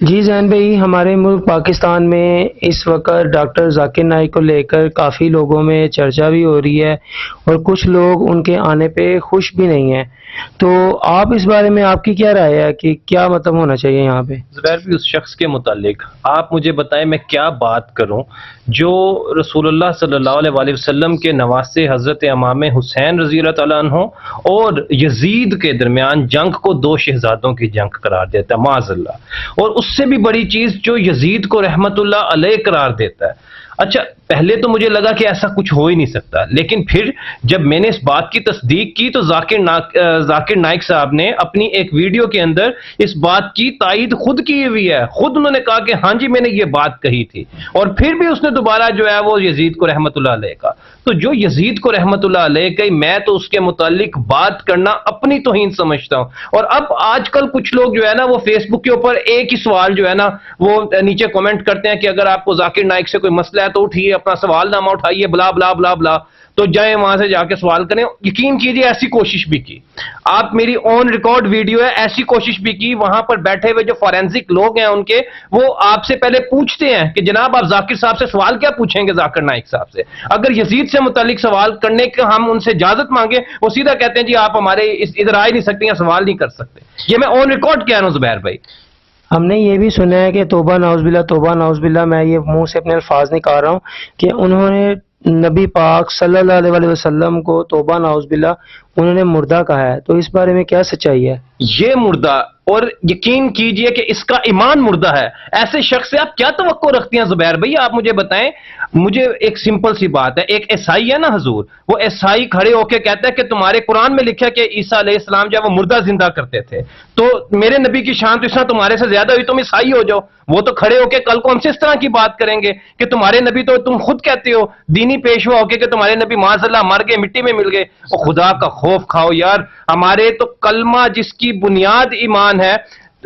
جی زین بھائی، ہمارے ملک پاکستان میں اس وقت ڈاکٹر ذاکر نائک کو لے کر کافی لوگوں میں چرچا بھی ہو رہی ہے، اور کچھ لوگ ان کے آنے پہ خوش بھی نہیں ہیں۔ تو آپ اس بارے میں آپ کی کیا رائے ہے کہ کیا مطلب ہونا چاہیے یہاں پہ؟ زبیر بھی اس شخص کے متعلق آپ مجھے بتائیں میں کیا بات کروں جو رسول اللہ صلی اللہ علیہ وآلہ وسلم کے نواسے حضرت امام حسین رضی اللہ تعالیٰ عنہ اور یزید کے درمیان جنگ کو دو شہزادوں کی جنگ قرار دیتا ہے معاذ اللہ، اور اس سے بھی بڑی چیز جو یزید کو رحمت اللہ علیہ قرار دیتا ہے۔ اچھا، پہلے تو مجھے لگا کہ ایسا کچھ ہو ہی نہیں سکتا، لیکن پھر جب میں نے اس بات کی تصدیق کی تو ذاکر نائک صاحب نے اپنی ایک ویڈیو کے اندر اس بات کی تائید خود کی ہوئی ہے، خود انہوں نے کہا کہ ہاں جی میں نے یہ بات کہی تھی، اور پھر بھی اس نے دوبارہ جو ہے وہ یزید کو رحمت اللہ علیہ کا، تو جو یزید کو رحمت اللہ علیہ کہی میں تو اس کے متعلق بات کرنا اپنی توہین سمجھتا ہوں۔ اور اب آج کل کچھ لوگ جو ہے نا وہ فیس بک کے اوپر ایک ہی سوال جو ہے نا وہ نیچے کمنٹ کرتے ہیں کہ اگر آپ کو ذاکر نائک سے کوئی مسئلہ ہے تو اٹھیے اپنا سوال نامہ اٹھائیے، بلا بلا بلا بلا، تو جائیں وہاں سے جا کے سوال کریں۔ یقین کیجئے ایسی کوشش بھی کی، آپ میری آن ریکارڈ ویڈیو ہے، ایسی کوشش بھی کی، وہاں پر بیٹھے ہوئے جو فورینسک لوگ ہیں ان کے، وہ آپ سے پہلے پوچھتے ہیں کہ جناب آپ ذاکر صاحب سے سوال کیا پوچھیں گے، ذاکر نائک صاحب سے اگر یزید سے متعلق سوال کرنے کے ہم ان سے اجازت مانگے، وہ سیدھا کہتے ہیں جی آپ ہمارے ادھر آ ہی نہیں سکتے یا سوال نہیں کر سکتے۔ یہ میں آن ریکارڈ کہہ رہا ہوں زبیر بھائی۔ ہم نے یہ بھی سنا ہے کہ توبہ نعوذ باللہ، توبہ نعوذ باللہ، میں یہ منہ سے اپنے الفاظ نکال رہا ہوں کہ انہوں نے نبی پاک صلی اللہ علیہ وآلہ وسلم کو توبہ نعوذ باللہ انہوں نے مردہ کہا ہے، تو اس بارے میں کیا سچائی ہے؟ یہ مردہ، اور یقین کیجئے کہ اس کا ایمان مردہ ہے، ایسے شخص سے آپ کیا توقع رکھتے ہیں زبیر بھائی؟ آپ مجھے بتائیں، مجھے ایک سمپل سی بات ہے، ایک عیسائی ہے نا حضور، وہ عیسائی کھڑے ہو کے کہتا ہے کہ تمہارے قرآن میں لکھا کہ عیسیٰ علیہ السلام جو ہے وہ مردہ زندہ کرتے تھے، تو میرے نبی کی شان تو اس طرح تمہارے سے زیادہ ہوئی، تم عیسائی ہو جاؤ۔ وہ تو کھڑے ہو کے کل کو ہم سے اس طرح کی بات کریں گے کہ تمہارے نبی تو تم خود کہتے ہو دینی پیشوا ہو کے کہ تمہارے نبی معاذ اللہ مر گئے، مٹی میں مل گئے۔ اور خدا کا خوف کھاؤ یار، ہمارے تو کلمہ جس کی بنیاد ایمان ہے،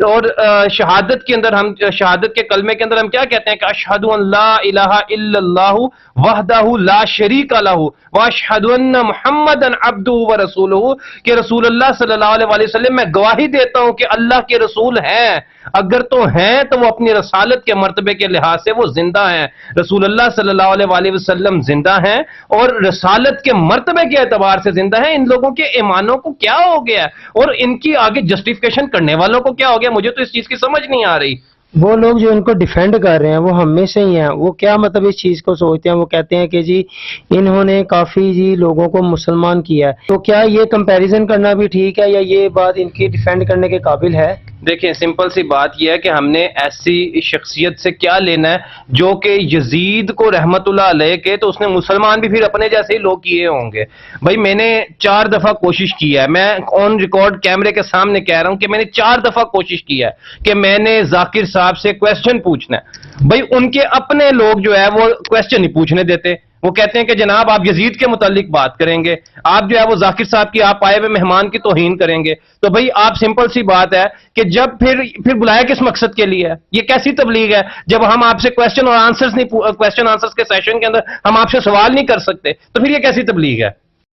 اور شہادت کے اندر ہم شہادت کے کلمے کے اندر ہم کیا کہتے ہیں کہ اشہد ان لا الہ الا اللہ وحدہ لا شریک لہ واشہد ان محمدا عبدہ ورسولہ، کہ رسول اللہ صلی اللہ علیہ وآلہ وسلم میں گواہی دیتا ہوں کہ اللہ کے رسول ہیں، اگر تو ہیں تو وہ اپنی رسالت کے مرتبے کے لحاظ سے وہ زندہ ہیں، رسول اللہ صلی اللہ علیہ وآلہ وسلم زندہ ہیں اور رسالت کے مرتبے کے اعتبار سے زندہ ہیں۔ ان لوگوں کے ایمانوں کو کیا ہو گیا اور ان کی آگے جسٹیفیکیشن کرنے والوں کو کیا ہو گیا؟ مجھے تو اس چیز کی سمجھ نہیں آ رہی۔ وہ لوگ جو ان کو ڈیفینڈ کر رہے ہیں وہ ہم میں سے ہی ہیں، وہ کیا مطلب اس چیز کو سوچتے ہیں؟ وہ کہتے ہیں کہ جی انہوں نے کافی جی لوگوں کو مسلمان کیا ہے، تو کیا یہ کمپیریزن کرنا بھی ٹھیک ہے یا یہ بات ان کی ڈیفینڈ کرنے کے قابل ہے؟ دیکھیں سمپل سی بات یہ ہے کہ ہم نے ایسی شخصیت سے کیا لینا ہے جو کہ یزید کو رحمت اللہ علیہ کے، تو اس نے مسلمان بھی پھر اپنے جیسے ہی لوگ کیے ہوں گے۔ بھائی میں نے 4 دفعہ کوشش کی ہے، میں آن ریکارڈ کیمرے کے سامنے کہہ رہا ہوں کہ میں نے 4 دفعہ کوشش کی ہے کہ میں نے ذاکر صاحب سے کویسچن پوچھنا ہے، بھائی ان کے اپنے لوگ جو ہے وہ کویسچن نہیں پوچھنے دیتے، وہ کہتے ہیں کہ جناب آپ یزید کے متعلق بات کریں گے، آپ جو ہے وہ ذاکر صاحب کی آپ آئے ہوئے مہمان کی توہین کریں گے، تو بھئی آپ سمپل سی بات ہے کہ جب پھر بلایا کس مقصد کے لیے ہے؟ یہ کیسی تبلیغ ہے جب ہم آپ سے کویسچن آنسرز کے سیشن کے اندر ہم آپ سے سوال نہیں کر سکتے، تو پھر یہ کیسی تبلیغ ہے؟